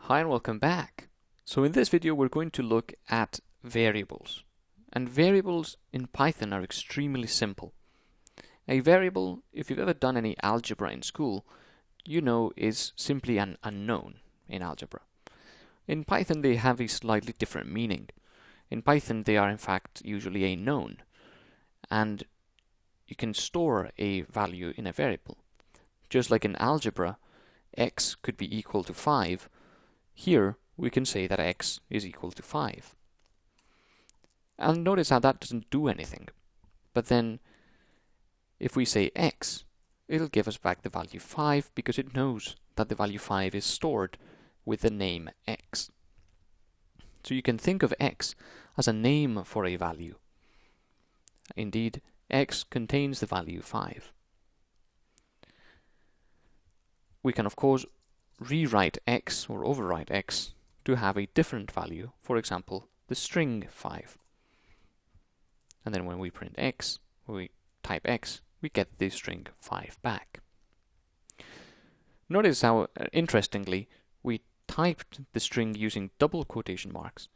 Hi and welcome back. So in this video we're going to look at variables. And variables in Python are extremely simple. A variable, if you've ever done any algebra in school, you know is simply an unknown in algebra. In Python they have a slightly different meaning. In Python they are in fact usually a known, and you can store a value in a variable. Just like in algebra, x could be equal to 5. Here, we can say that x is equal to 5. And notice how that doesn't do anything. But then, if we say x, it'll give us back the value 5 because it knows that the value 5 is stored with the name x. So you can think of x as a name for a value. Indeed, x contains the value 5. We can, of course, rewrite x or overwrite x to have a different value, for example, the string 5. And then when we print x, we type x, we get the string 5 back. Notice how, interestingly, we typed the string using double quotation marks,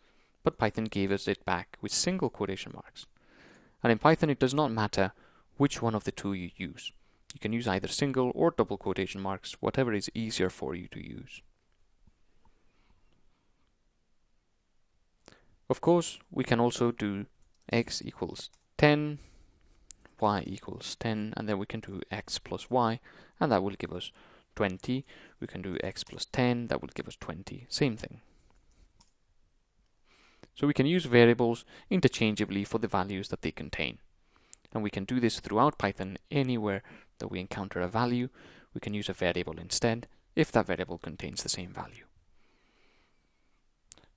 but Python gave us it back with single quotation marks. And in Python it does not matter which one of the two you use. You can use either single or double quotation marks, whatever is easier for you to use. Of course, we can also do x equals 10, y equals 10, and then we can do x plus y, and that will give us 20. We can do x plus 10, that will give us 20. Same thing. So we can use variables interchangeably for the values that they contain. And we can do this throughout Python. Anywhere that we encounter a value, we can use a variable instead if that variable contains the same value.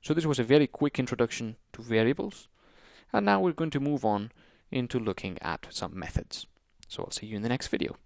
So this was a very quick introduction to variables, and now we're going to move on into looking at some methods. So I'll see you in the next video.